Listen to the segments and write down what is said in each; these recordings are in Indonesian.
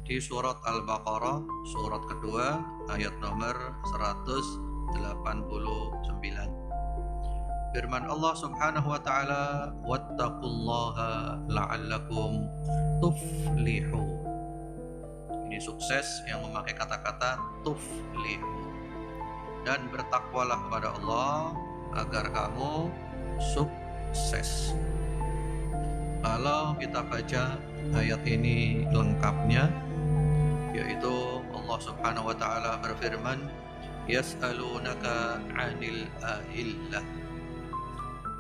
di surat Al-Baqarah, surat kedua, ayat nomor 189. Firman Allah Subhanahu wa taala, "Wattaqullaha la'allakum tuflihu." Ini sukses yang memakai kata-kata tuflihu. Dan bertakwalah kepada Allah agar kamu sukses. Kalau kita baca ayat ini lengkapnya, yaitu Allah Subhanahu wa taala berfirman, "Yas'alunaka 'anil ahillah.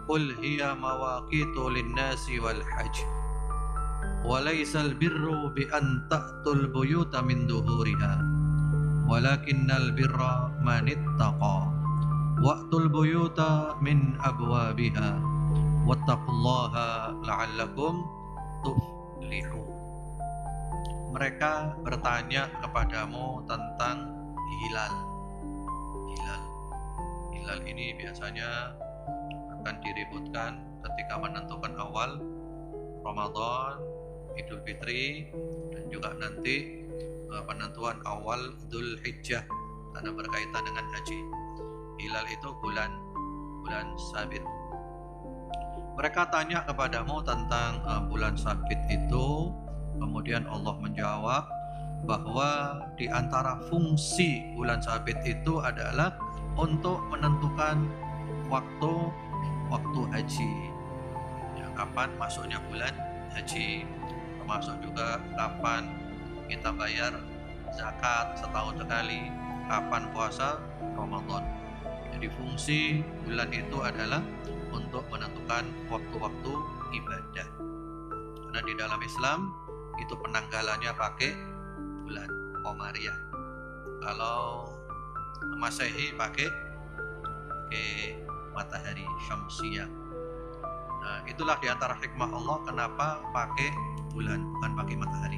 Qul hiya mawaqitu lin-nasi wal hajj. Wa laysal birru bi an ta'tul buyuta min duhuriha. Walakinnal birra man ittaqa. Wa'tul buyuta min abwabiha. Wattaqullaha la'allakum tuflihun." Mereka bertanya kepadamu tentang hilal. Hilal ini biasanya akan diributkan ketika menentukan awal Ramadan, Idul Fitri, dan juga nanti penentuan awal Dzul Hijjah karena berkaitan dengan haji. Hilal itu bulan sabit. Mereka tanya kepadamu tentang bulan sabit itu, kemudian Allah menjawab bahwa di antara fungsi bulan sabit itu adalah untuk menentukan waktu haji. Ya, kapan masuknya bulan haji, termasuk juga kapan kita bayar zakat setahun sekali, kapan puasa Ramadan. Jadi fungsi bulan itu adalah untuk menentukan waktu-waktu ibadah. Karena di dalam Islam itu penanggalannya pakai bulan Qamariyah. Kalau Masehi pakai matahari Syamsiyah. Nah, itulah diantara hikmah Allah kenapa pakai bulan bukan pakai matahari.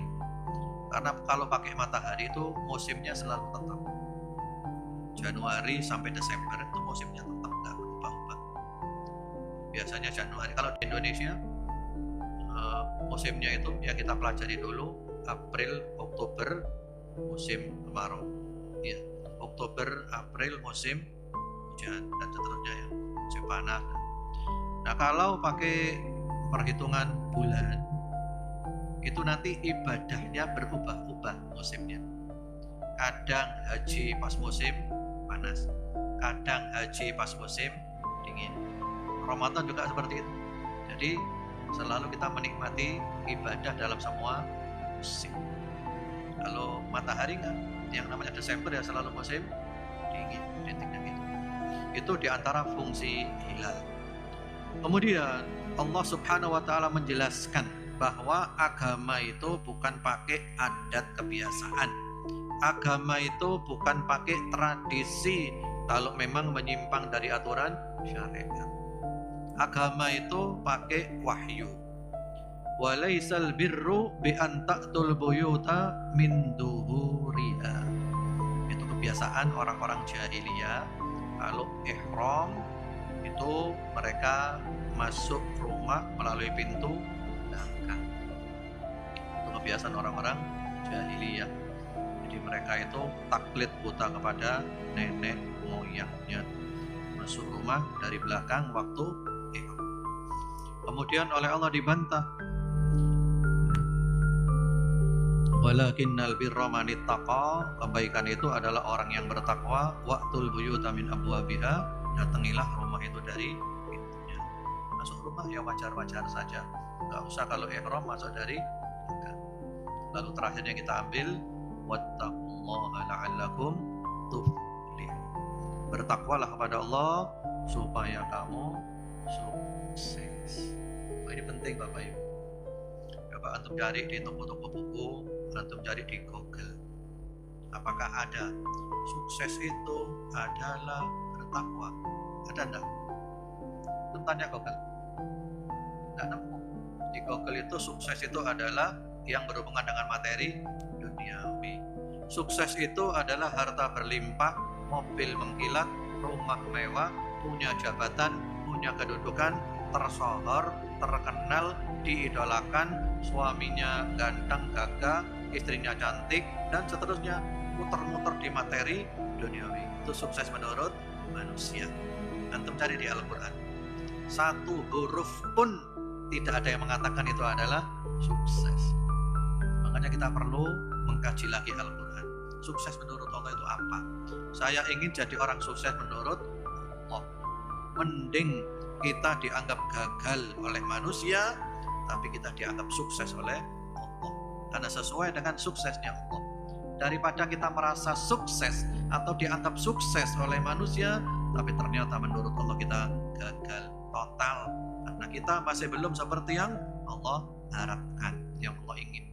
Karena kalau pakai matahari itu musimnya selalu tetap. Januari sampai Desember itu musimnya tetap, nggak berubah-ubah. Biasanya Januari, kalau di Indonesia musimnya itu ya kita pelajari dulu, April, Oktober musim kemarau, ya, Oktober, April musim hujan, dan seterusnya ya, musim panas. Nah, kalau pakai perhitungan bulan itu nanti ibadahnya berubah-ubah musimnya. Kadang haji pas musim panas, kadang haji pas musim dingin. Ramadan juga seperti itu. Jadi selalu kita menikmati ibadah dalam semua musim. Kalau matahari enggak, yang namanya Desember ya selalu musim dingin, titiknya gitu. Itu diantara fungsi hilal. Kemudian Allah Subhanahu wa taala menjelaskan bahwa agama itu bukan pakai adat kebiasaan. Agama itu bukan pakai tradisi kalau memang menyimpang dari aturan syariat. Agama itu pakai wahyu. Walaisal birru bi an ta'tul buyuta min duhuriha. Itu kebiasaan orang-orang jahiliyah. Kalau ihram itu mereka masuk rumah melalui pintu belakang. Itu kebiasaan orang-orang jahiliyah. Jadi mereka itu taklid buta kepada nenek moyangnya, masuk rumah dari belakang waktu ihram. Kemudian oleh Allah dibantah, walakinnal birra man ittaqa, kebaikan itu adalah orang yang bertakwa. Wa'tul buyuta min abwabiha, datangilah rumah itu dari pintunya. Masuk rumah ya wajar-wajar saja, nggak usah kalau ihram masuk dari belakang. Lalu terakhirnya kita ambil wattaqullaha la'allakum tuflihun. Bertakwalah kepada Allah supaya kamu sukses. Nah, ini penting Bapak Ibu. Coba antum cari di toko-toko buku, antum cari di Google. Apakah ada sukses itu adalah bertakwa? Ada enggak? Antum tanya Google. Enggak nemu. Di Google itu sukses itu adalah yang berhubungan dengan materi duniawi. Sukses itu adalah harta berlimpah, mobil mengkilat, rumah mewah, punya jabatan, punya kedudukan, tersohor, terkenal, diidolakan, suaminya ganteng, gagah, istrinya cantik, dan seterusnya, muter-muter di materi duniawi. Itu sukses menurut manusia. Antum cari di Al-Quran, satu huruf pun tidak ada yang mengatakan itu adalah sukses. Makanya kita perlu mengkaji lagi Al-Quran. Sukses menurut Allah itu apa? Saya ingin jadi orang sukses menurut Allah. Mending kita dianggap gagal oleh manusia, tapi kita dianggap sukses oleh Allah, karena sesuai dengan suksesnya Allah. Daripada kita merasa sukses atau dianggap sukses oleh manusia, tapi ternyata menurut Allah kita gagal total, karena kita masih belum seperti yang Allah harapkan, yang Allah ingin.